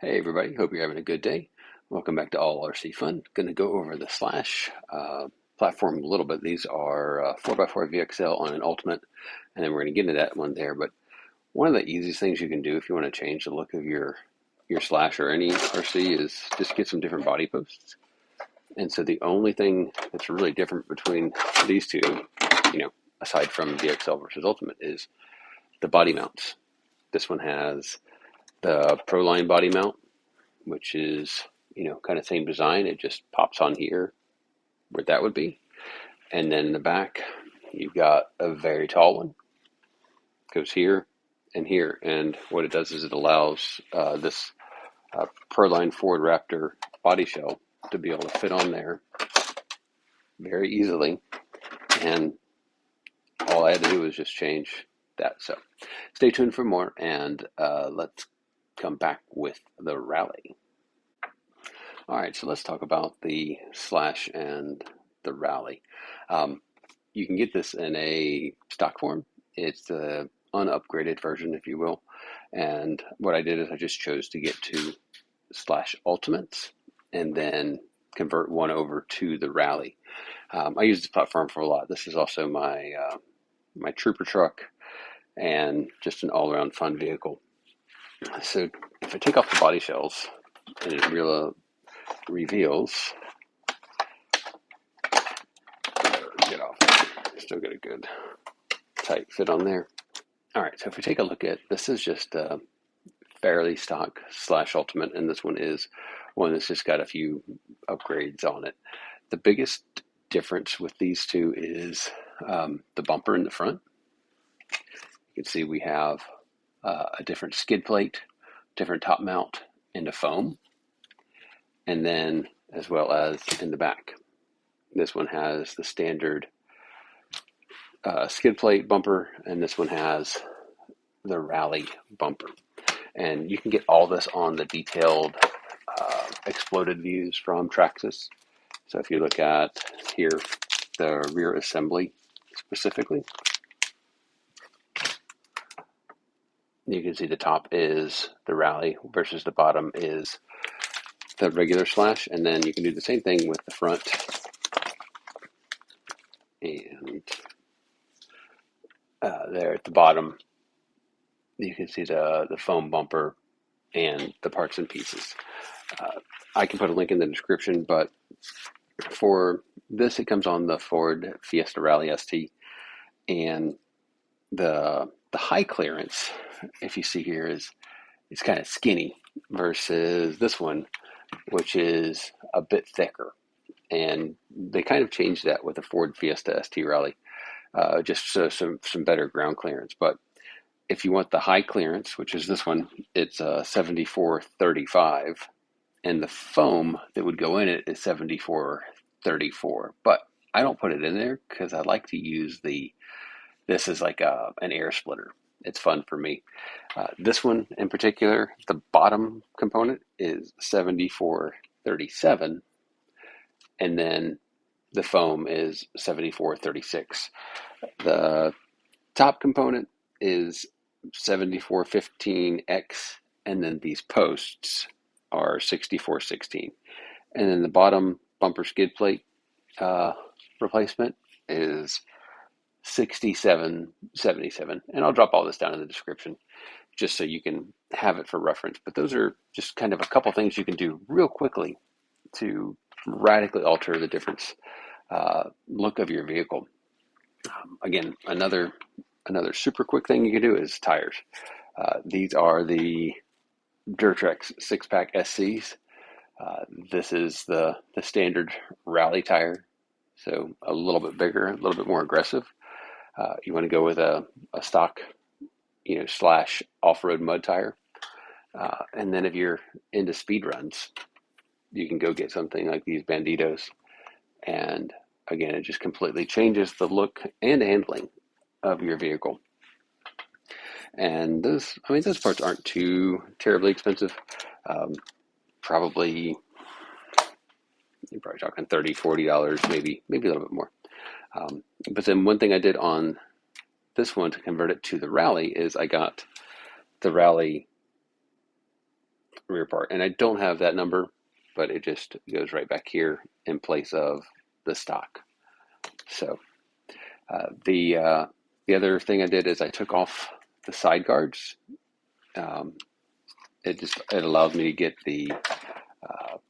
Hey everybody, hope you're having a good day. Welcome back to All RC Fun. Going to go over the Slash platform a little bit. These are 4x4 VXL on an Ultimate, and then we're going to get into that one there. But one of the easiest things you can do if you want to change the look of your Slash or any RC is just get some different body posts. And so the only thing that's really different between these two, aside from VXL versus Ultimate, is the body mounts. This one has the Proline body mount, which is, kind of same design. It just pops on here where that would be. And then in the back, you've got a very tall one. Goes here and here. And what it does is it allows this Proline Ford Raptor body shell to be able to fit on there very easily. And all I had to do was just change that. So stay tuned for more, and let's come back with the rally. All right, so let's talk about the Slash and the rally. You can get this in a stock form. It's the unupgraded version, if you will. And what I did is I just chose to get to Slash Ultimates and then convert one over to the rally. I use this platform for a lot. This is also my my trooper truck and just an all-around fun vehicle. So if I take off the body shells, and it reveals, get off, still get a good tight fit on there. All right, so if we take a look at, this is just a fairly stock Slash Ultimate, and this one is one that's just got a few upgrades on it. The biggest difference with these two is the bumper in the front. You can see we have a different skid plate, different top mount, and a foam, and then as well as in the back. This one has the standard skid plate bumper, and this one has the rally bumper. And you can get all this on the detailed exploded views from Traxxas. So if you look at here, the rear assembly specifically, you can see the top is the rally versus the bottom is the regular Slash. And then you can do the same thing with the front. And there at the bottom, you can see the foam bumper and the parts and pieces. I can put a link in the description, but for this, it comes on the Ford Fiesta Rally ST, and the high clearance, if you see here, is it's kind of skinny versus this one, which is a bit thicker. And they kind of changed that with the Ford Fiesta ST Rally, just so some better ground clearance. But if you want the high clearance, which is this one, it's 7435, and the foam that would go in it is 7434. But I don't put it in there because I like to use this is like an air splitter. It's fun for me. This one in particular, the bottom component is 7437, and then the foam is 7436. The top component is 7415X, and then these posts are 6416. And then the bottom bumper skid plate replacement is 6777. And I'll drop all this down in the description just so you can have it for reference. But those are just kind of a couple things you can do real quickly to radically alter the difference look of your vehicle. Again, another super quick thing you can do is tires. These are the Traxxas 6-pack SCs. This is the standard rally tire, so a little bit bigger, a little bit more aggressive. You want to go with a stock, Slash off-road mud tire. And then if you're into speed runs, you can go get something like these Banditos. And again, it just completely changes the look and handling of your vehicle. And those parts aren't too terribly expensive. Probably, you're probably talking $30, $40, maybe a little bit more. But then one thing I did on this one to convert it to the rally is I got the rally rear part. And I don't have that number, but it just goes right back here in place of the stock. So the other thing I did is I took off the side guards. It allowed me to get the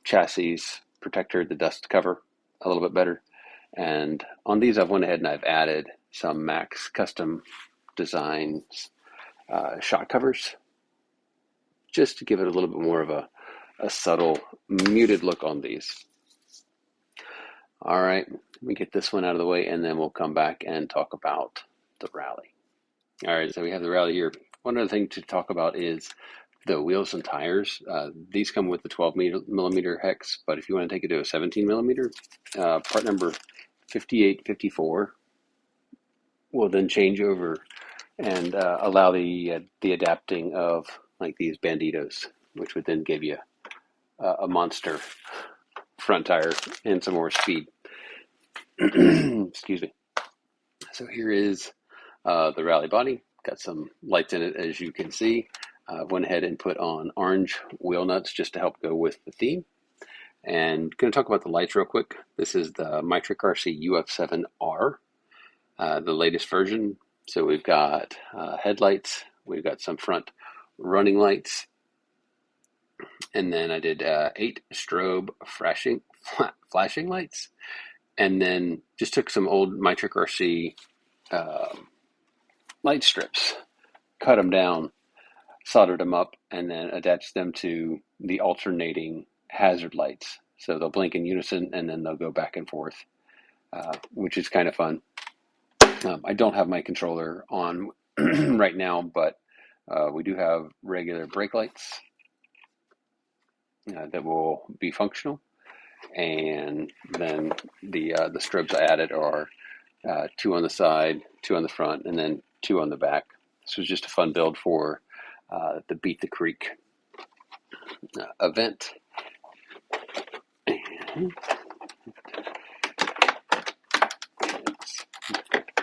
chassis protector, the dust cover, a little bit better. And on these, I've went ahead and I've added some Max custom designs shock covers, just to give it a little bit more of a subtle, muted look on these. All right, let me get this one out of the way, and then we'll come back and talk about the Rally. All right, so we have the Rally here. One other thing to talk about is the wheels and tires. These come with the 12 millimeter hex, but if you want to take it to a 17 millimeter, part number 5854 will then change over and allow the adapting of like these Banditos, which would then give you a monster front tire and some more speed. Excuse me. So here is the Rally body. Got some lights in it, as you can see. Went ahead and put on orange wheel nuts just to help go with the theme. And going to talk about the lights real quick. This is the Mitric RC UF7R, the latest version. So we've got headlights. We've got some front running lights. And then I did 8 strobe flashing lights. And then just took some old Mitric RC light strips, cut them down, soldered them up, and then attached them to the alternating hazard lights. So they'll blink in unison, and then they'll go back and forth, which is kind of fun. I don't have my controller on right now, but we do have regular brake lights that will be functional. And then the strobes I added are 2 on the side, 2 on the front, and then 2 on the back. This was just a fun build for the Beat the Creek event. And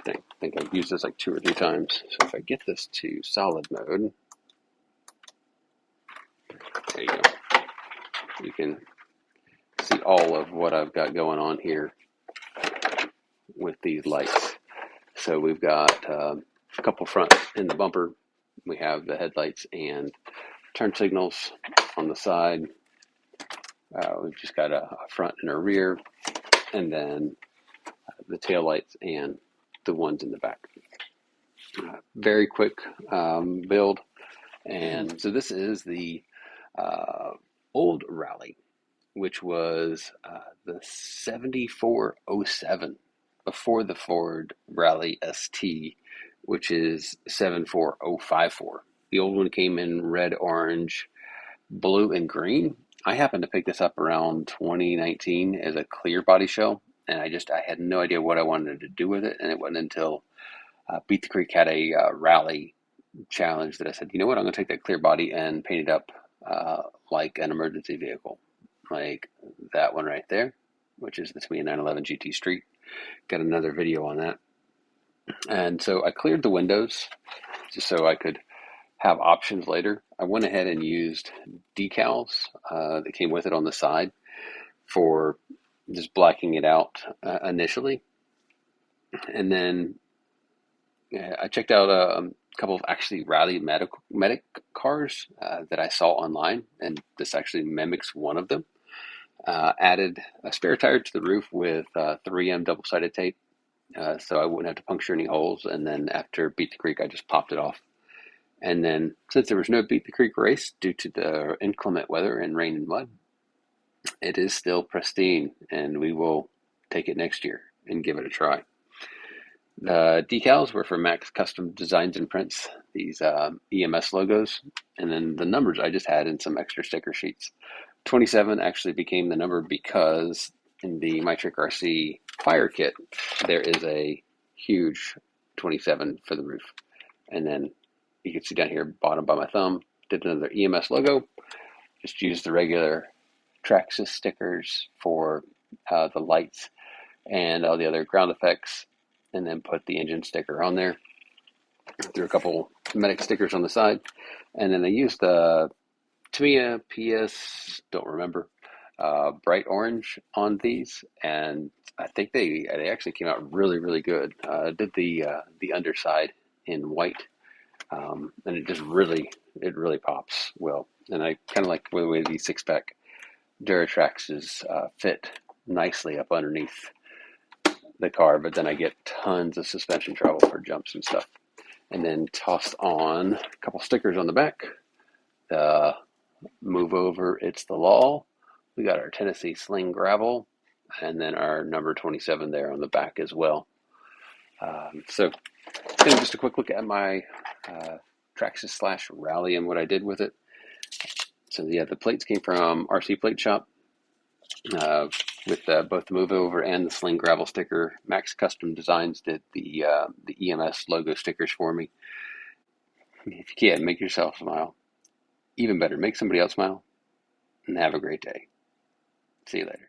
I think I've used this like 2 or 3 times. So if I get this to solid mode, there you go. You can see all of what I've got going on here with these lights. So we've got a couple front in the bumper. We have the headlights and turn signals on the side. We've just got a front and a rear, and then the tail lights and the ones in the back. Very quick build. And so this is the old Rally, which was the 7407 before the Ford Rally ST, which is 74054. The old one came in red, orange, blue, and green. I happened to pick this up around 2019 as a clear body shell, and I had no idea what I wanted to do with it. And it wasn't until Beat the Creek had a Rally challenge that I said, you know what, I'm going to take that clear body and paint it up like an emergency vehicle, like that one right there, which is the 2911 GT Street. Got another video on that. And so I cleared the windows just so I could have options later. I went ahead and used decals that came with it on the side for just blacking it out initially. And then I checked out a couple of actually Rally medic cars that I saw online, and this actually mimics one of them. Added a spare tire to the roof with 3M double-sided tape, so I wouldn't have to puncture any holes. And then after Beat the Creek, I just popped it off. And then since there was no Beat the Creek race due to the inclement weather and rain and mud, it is still pristine, and we will take it next year and give it a try. The decals were for Max Custom Designs and Prints, these EMS logos, and then the numbers I just had in some extra sticker sheets. 27 actually became the number because in the Mitric RC fire kit, there is a huge 27 for the roof. And then you can see down here, bottom by my thumb, did another EMS logo. Just used the regular Traxxas stickers for the lights and all the other ground effects, and then put the engine sticker on there. Threw a couple medic stickers on the side, and then I used the Tamiya PS, don't remember. Bright orange on these, and I think they actually came out really good. Did the underside in white, and it really pops well. And I kind of like the way these 6-pack Duratraxes fit nicely up underneath the car, but then I get tons of suspension travel for jumps and stuff. And then tossed on a couple stickers on the back. Move over, it's the law. We got our Tennessee Sling Gravel, and then our number 27 there on the back as well. So just a quick look at my Traxxas Slash Rally and what I did with it. So yeah, the plates came from RC Plate Shop with both the move over and the Sling Gravel sticker. Max Custom Designs did the EMS logo stickers for me. If you can, make yourself smile. Even better, make somebody else smile, and have a great day. See you later.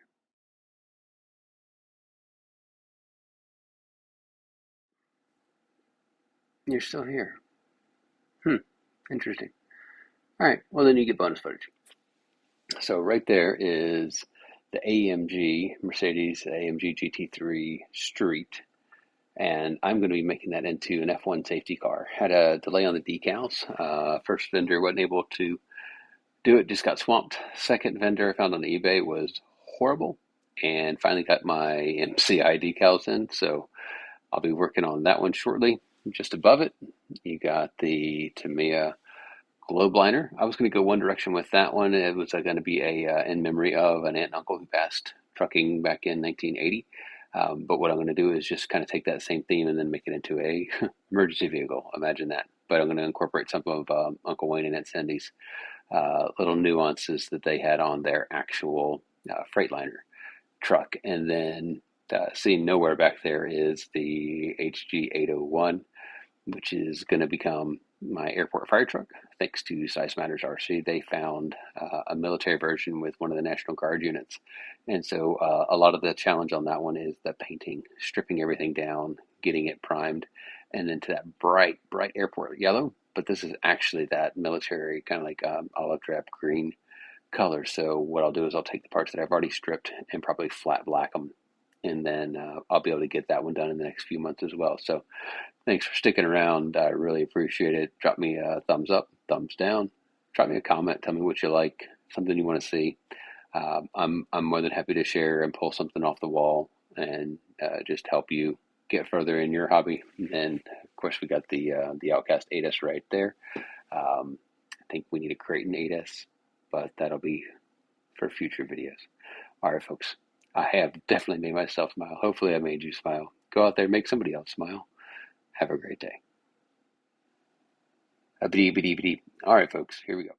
You're still here. Interesting. All right, well then you get bonus footage. So right there is the AMG, Mercedes AMG GT3 Street, and I'm going to be making that into an F1 safety car. Had a delay on the decals. First vendor wasn't able to do it, just got swamped. Second vendor I found on eBay was horrible, and finally got my MCI decals in, so I'll be working on that one shortly. Just above it, you got the Tamiya globe liner. I was going to go one direction with that one. It was going to be in memory of an aunt and uncle who passed trucking back in 1980. But what I'm going to do is just kind of take that same theme and then make it into a emergency vehicle. Imagine that. But I'm going to incorporate some of Uncle Wayne and Aunt Cindy's little nuances that they had on their actual Freightliner truck. And then seen nowhere back there is the HG801, which is going to become my airport fire truck. Thanks to Size Matters RC, they found a military version with one of the National Guard units. And so a lot of the challenge on that one is the painting, stripping everything down, getting it primed, and then to that bright airport yellow. But this is actually that military kind of like olive drab green color. So what I'll do is I'll take the parts that I've already stripped and probably flat black them. And then I'll be able to get that one done in the next few months as well. So thanks for sticking around. I really appreciate it. Drop me a thumbs up, thumbs down. Drop me a comment. Tell me what you like, something you want to see. I'm more than happy to share and pull something off the wall and just help you get further in your hobby. And of course, we got the Outcast 8S right there. I think we need to create an 8S, but that'll be for future videos. All right, folks. I have definitely made myself smile. Hopefully, I made you smile. Go out there, make somebody else smile. Have a great day. All right, folks, here we go.